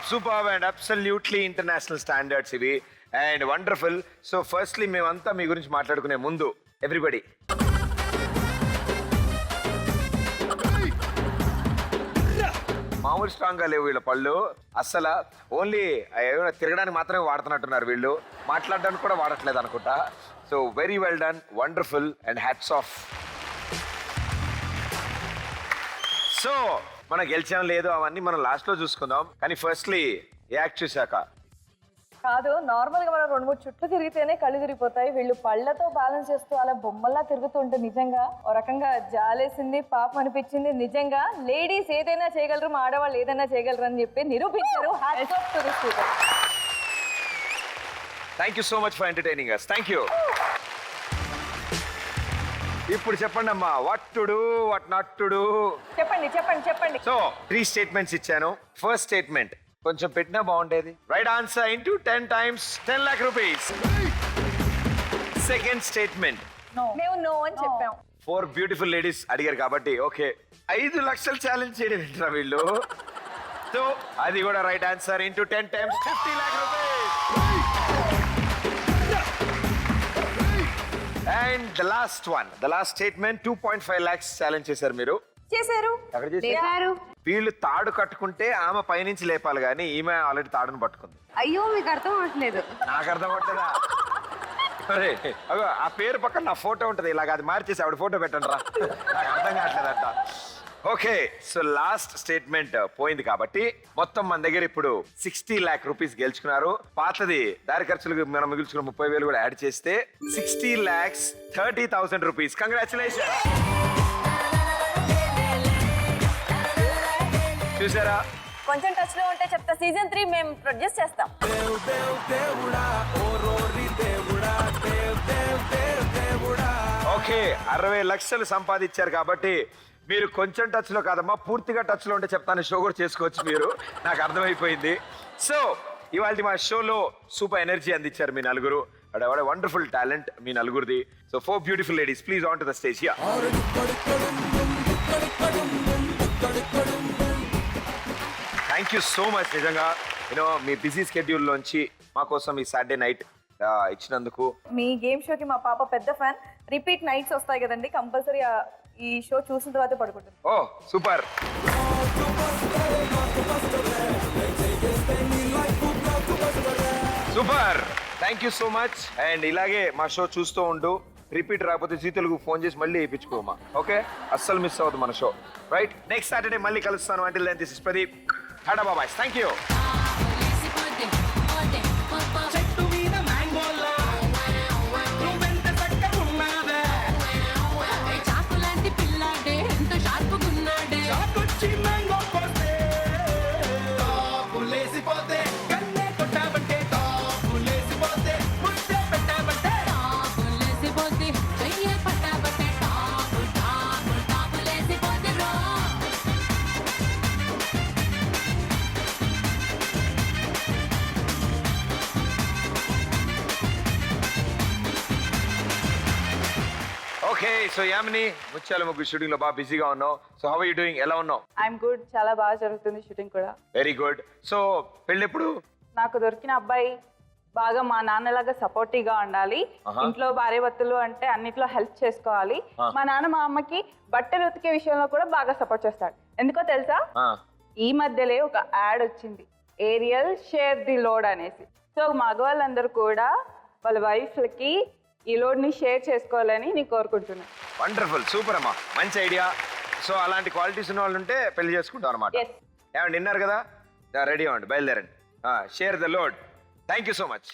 Super and absolutely international standards ఇవి and wonderful. So firstly మేమంతా మీ గురించి మాట్లాడుకునే ముందు ఎవ్రీబడి మామూలు స్ట్రాంగ్ గా లేవు వీళ్ళ పళ్ళు అస్సలు. ఓన్లీ ఏమైనా తిరగడానికి మాత్రమే వాడుతున్నట్టున్నారు వీళ్ళు, మాట్లాడడానికి కూడా వాడట్లేదు అనుకుంటా. So very well done, wonderful and hats off. So మనం గెలిచాం లేదు అవన్నీ మనం లాస్ట్ లో చూసుకుందాం, కానీ ఫస్ట్లీ యాక్ట్ చూశాక కాదు, నార్మల్ గా మనం 2-3 చుట్లు తిరిగితేనే కళ్ళు తిరిగిపోతాయి. వీళ్ళు పళ్ళతో బ్యాలెన్స్ చేస్తూ అలా బొమ్మల్లా తిరుగుతుంటే నిజంగా ఓ రకంగా జాలేసింది, పాపం అనిపించింది. నిజంగా లేడీస్ ఏదైనా చేయగలరు, మా ఆడవాళ్ళు ఏదైనా చేయగలరు అని చెప్పి నిరూపించారు. Hats off to this people. Thank you so much for entertaining us. Thank you. ఇప్పుడు చెప్పండి అమ్మా, what to do, what not to do. చెప్పండి. సో 3 స్టేట్మెంట్స్ ఇచ్చాను. ఫస్ట్ స్టేట్మెంట్ కొంచెం పెట్టినా బాగుండేది. Right answer into 10 times 10 lakh rupees. Second statement మేము no అని చెప్పాం. 4 బ్యూటిఫుల్ లేడీస్ అడిగారు కాబట్టి ఓకే. 5 లక్షలు ఛాలెంజ్ చేయడం ఏంట్రా వీళ్ళు. సో అది కూడా right answer into 10 times 50 lakh rupees. And the last statement 2.5 lakhs challenge చేశారు మీరు. చేశారు. వీళ్ళు తాడు కట్టుకుంటే ఆమె పైనుంచి లేపాలి కానీ ఈమె ఆల్రెడీ తాడును పట్టుకుంది. అయ్యో మీకు అర్థం అవట్లేదు. నాకు అర్థం అవట్లేదా? అరే అగో ఆ పేరు పక్కన నా ఫోటో ఉంటది, ఇలాగ అది మార్చేసి ఆవిడ ఫోటో పెట్టండి రా, నాకు అర్థం కావట్లేదంట. ఓకే, సో లాస్ట్ స్టేట్మెంట్ పోయింది కాబట్టి మొత్తం మన దగ్గర ఇప్పుడు 60 lakh rupees గెలుచుకున్నారు. పాతది దారి ఖర్చులకు మనం మిగుల్చుకున్న 30,000 కూడా యాడ్ చేస్తే 60,30,000 rupees. కంగ్రాచులేషన్. చూసారా, కొంచెం టచ్ లో ఉంటే చెప్తా, సీజన్ 3 మేము ప్రొడ్యూస్ చేస్తాం. ఓకే, 60 లక్షలు సంపాదించారు కాబట్టి మీరు కొంచెం టచ్ లో కాదమ్మా, పూర్తిగా టచ్ లో ఉంటే చెప్తాను, షో కూడా చేసుకోవచ్చు మీరు, నాకు అర్థమైపోయింది. సో ఇవాళ మా షోలో సూపర్ ఎనర్జీ అందించారు మీ నలుగురు. వండర్ఫుల్ టాలెంట్ మీ నలుగురిది. So 4 beautiful ladies, please on to the stage here. Thank you so much. నిజంగా యూనో మీ బిజీ స్కెడ్యూల్ లోంచి మా కోసం ఈ సాటర్డే నైట్ ఇచ్చినందుకు. మీ గేమ్ షోకి మా పాప పెద్ద ఫ్యాన్. రిపీట్ నైట్స్ వస్తాయి కదండి, కంపల్సరీ ఈ షో చూసిన తర్వాత పడుకుంటుంది. Oh super. Super, thank you so much. And ఇలాగే మా షో చూస్తూ ఉండు. రిపీట్ రాకపోతే జీ తెలుగు ఫోన్ చేసి మళ్ళీ వేయించుకోమా. ఓకే, అస్సలు మిస్ అవ్వదు మన షో. రైట్, నెక్స్ట్ సాటర్డే మళ్ళీ కలుస్తాను. Until then this is Pradeep. Tata bye, thank you. Okay, so Yamini, Muthyala Muggu shooting లో బాగా బిజీగా ఉన్నావు. So how are you doing? ఎలా ఉన్నావు? ఐఎమ్ గుడ్, చాలా బాగా జరుగుతుంది షూటింగ్ కూడా. Very good. సో పెళ్ళెప్పుడు? నాకు దొరికిన అబ్బాయి బాగా మా నాన్నలాగా సపోర్టివ్ గా ఉండాలి. ఇంట్లో భార్య భర్తలు అంటే అన్నిట్లో హెల్ప్ చేసుకోవాలి. మా నాన్న మా అమ్మకి బట్టలు ఉతికే విషయంలో కూడా బాగా సపోర్ట్ చేస్తాడు. ఎందుకో తెలుసా, ఈ మధ్యలో ఒక యాడ్ వచ్చింది, ఏరియల్ షేర్ ది లోడ్ అనేసి. సో మగవాళ్ళందరూ కూడా వాళ్ళ వైఫ్లకి ఈ లోడ్ ని షేర్ చేసుకోవాలని నేను కోరుకుంటున్నాను. వండర్ఫుల్, సూపర్ అమ్మా, మంచి ఐడియా. సో అలాంటి క్వాలిటీస్ ఉన్న వాళ్ళు ఉంటే పెళ్లి చేసుకుంటాం అనమాట. ఏమండి, విన్నారు కదా? రెడీ అవ్వండి, బయలుదేరండి. Share the load. Thank you so much.